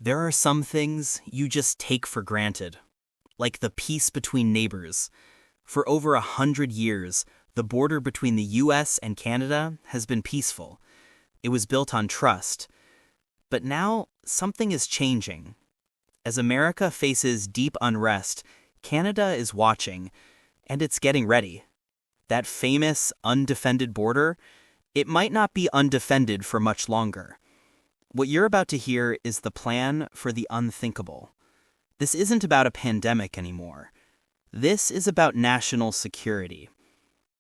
There are some things you just take for granted, like the peace between neighbors. For over 100 years, the border between the US and Canada has been peaceful. It was built on trust. But now, something is changing. As America faces deep unrest, Canada is watching, and it's getting ready. That famous, undefended border, it might not be undefended for much longer. What you're about to hear is the plan for the unthinkable. This isn't about a pandemic anymore. This is about national security.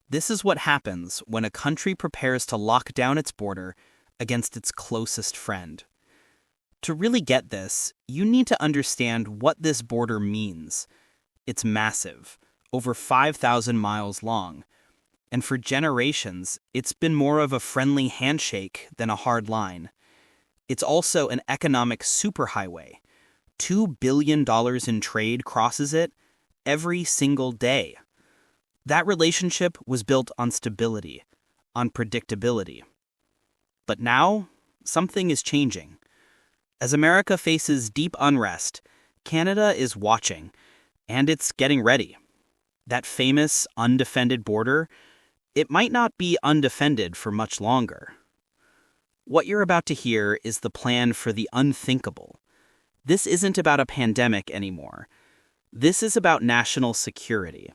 This is what happens when a country prepares to lock down its border against its closest friend. To really get this, you need to understand what this border means. It's massive, over 5,000 miles long. And for generations, it's been more of a friendly handshake than a hard line. It's also an economic superhighway. $2 billion in trade crosses it every single day. That relationship was built on stability, on predictability. But now, something is changing. As America faces deep unrest, Canada is watching, and it's getting ready. That famous, undefended border, it might not be undefended for much longer. What you're about to hear is the plan for the unthinkable. This isn't about a pandemic anymore. This is about national security.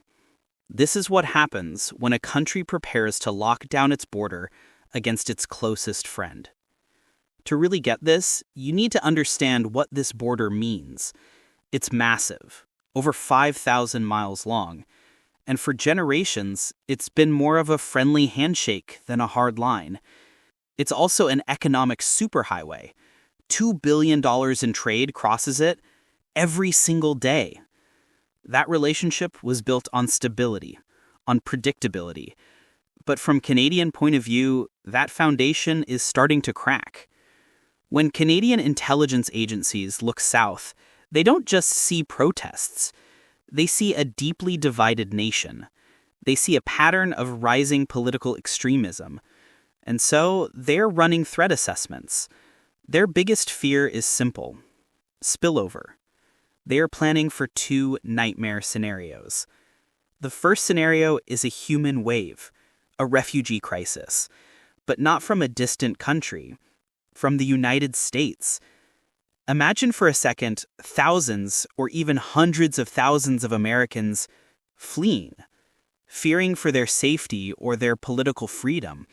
This is what happens when a country prepares to lock down its border against its closest friend. To really get this, you need to understand what this border means. It's massive, over 5,000 miles long, and for generations, it's been more of a friendly handshake than a hard line. It's also an economic superhighway. $2 billion in trade crosses it every single day. That relationship was built on stability, on predictability. But from Canadian point of view, that foundation is starting to crack. When Canadian intelligence agencies look south, they don't just see protests. They see a deeply divided nation. They see a pattern of rising political extremism. And so, they're running threat assessments. Their biggest fear is simple: spillover. They are planning for two nightmare scenarios. The first scenario is a human wave, a refugee crisis, but not from a distant country, from the United States. Imagine for a second thousands or even hundreds of thousands of Americans fleeing, fearing for their safety or their political freedom,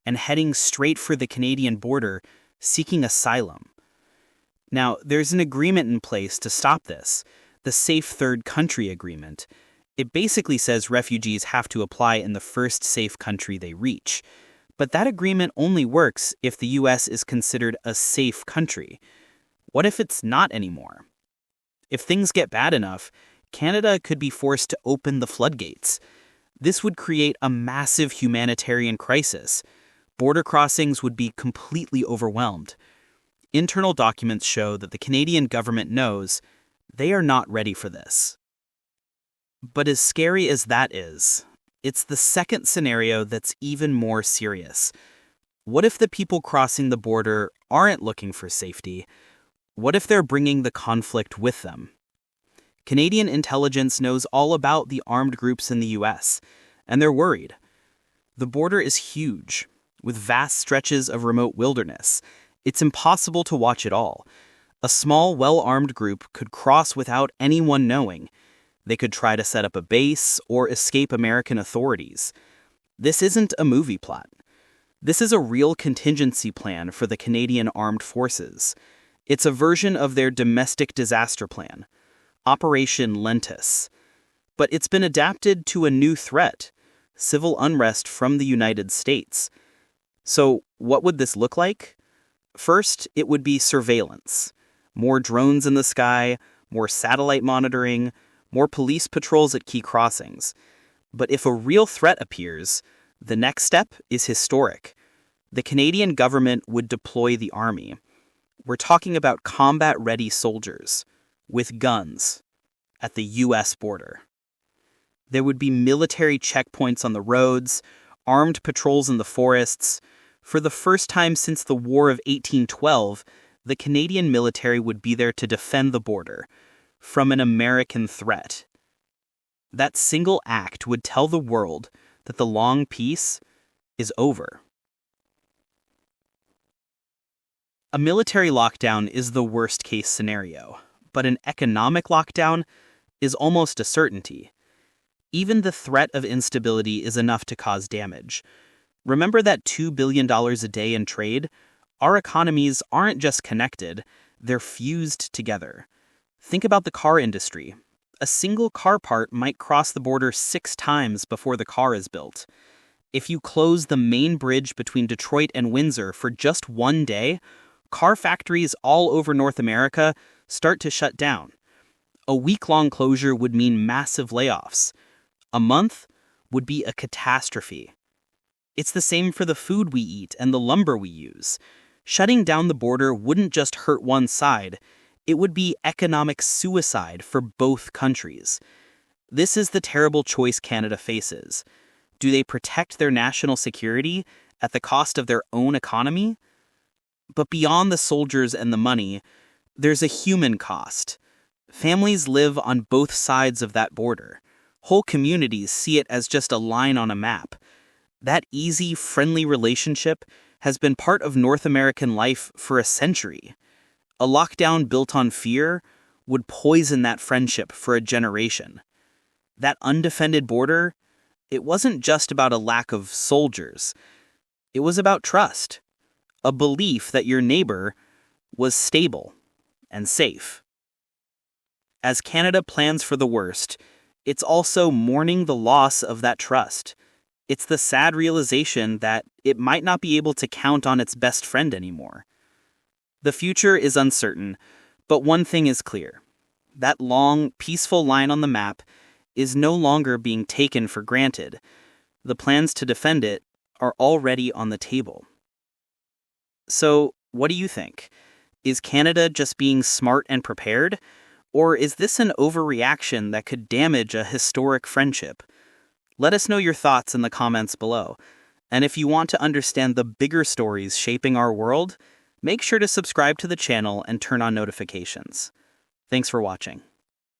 and heading straight for the Canadian border, seeking asylum. Now, there's an agreement in place to stop this, the Safe Third Country Agreement. It basically says refugees have to apply in the first safe country they reach. But that agreement only works if the U.S. is considered a safe country. What if it's not anymore? If things get bad enough, Canada could be forced to open the floodgates. This would create a massive humanitarian crisis. Border crossings would be completely overwhelmed. Internal documents show that the Canadian government knows they are not ready for this. But as scary as that is, it's the second scenario that's even more serious. What if the people crossing the border aren't looking for safety? What if they're bringing the conflict with them? Canadian intelligence knows all about the armed groups in the U.S., and they're worried. The border is huge, with vast stretches of remote wilderness. It's impossible to watch it all. A small, well-armed group could cross without anyone knowing. They could try to set up a base or escape American authorities. This isn't a movie plot. This is a real contingency plan for the Canadian Armed Forces. It's a version of their domestic disaster plan, Operation Lentis. But it's been adapted to a new threat: civil unrest from the United States. So what would this look like? First, it would be surveillance. More drones in the sky, more satellite monitoring, more police patrols at key crossings. But if a real threat appears, the next step is historic. The Canadian government would deploy the army. We're talking about combat-ready soldiers, with guns, at the U.S. border. There would be military checkpoints on the roads, armed patrols in the forests. For the first time since the War of 1812, the Canadian military would be there to defend the border from an American threat. That single act would tell the world that the long peace is over. A military lockdown is the worst-case scenario, but an economic lockdown is almost a certainty. Even the threat of instability is enough to cause damage. Remember that $2 billion a day in trade? Our economies aren't just connected, they're fused together. Think about the car industry. A single car part might cross the border 6 times before the car is built. If you close the main bridge between Detroit and Windsor for just one day, car factories all over North America start to shut down. A week-long closure would mean massive layoffs. A month would be a catastrophe. It's the same for the food we eat and the lumber we use. Shutting down the border wouldn't just hurt one side, it would be economic suicide for both countries. This is the terrible choice Canada faces. Do they protect their national security at the cost of their own economy? But beyond the soldiers and the money, there's a human cost. Families live on both sides of that border. Whole communities see it as just a line on a map. That easy, friendly relationship has been part of North American life for a century. A lockdown built on fear would poison that friendship for a generation. That undefended border, it wasn't just about a lack of soldiers. It was about trust. A belief that your neighbor was stable and safe. As Canada plans for the worst, it's also mourning the loss of that trust. It's the sad realization that it might not be able to count on its best friend anymore. The future is uncertain, but one thing is clear. That long, peaceful line on the map is no longer being taken for granted. The plans to defend it are already on the table. So, what do you think? Is Canada just being smart and prepared? Or is this an overreaction that could damage a historic friendship? Let us know your thoughts in the comments below. And if you want to understand the bigger stories shaping our world, make sure to subscribe to the channel and turn on notifications. Thanks for watching.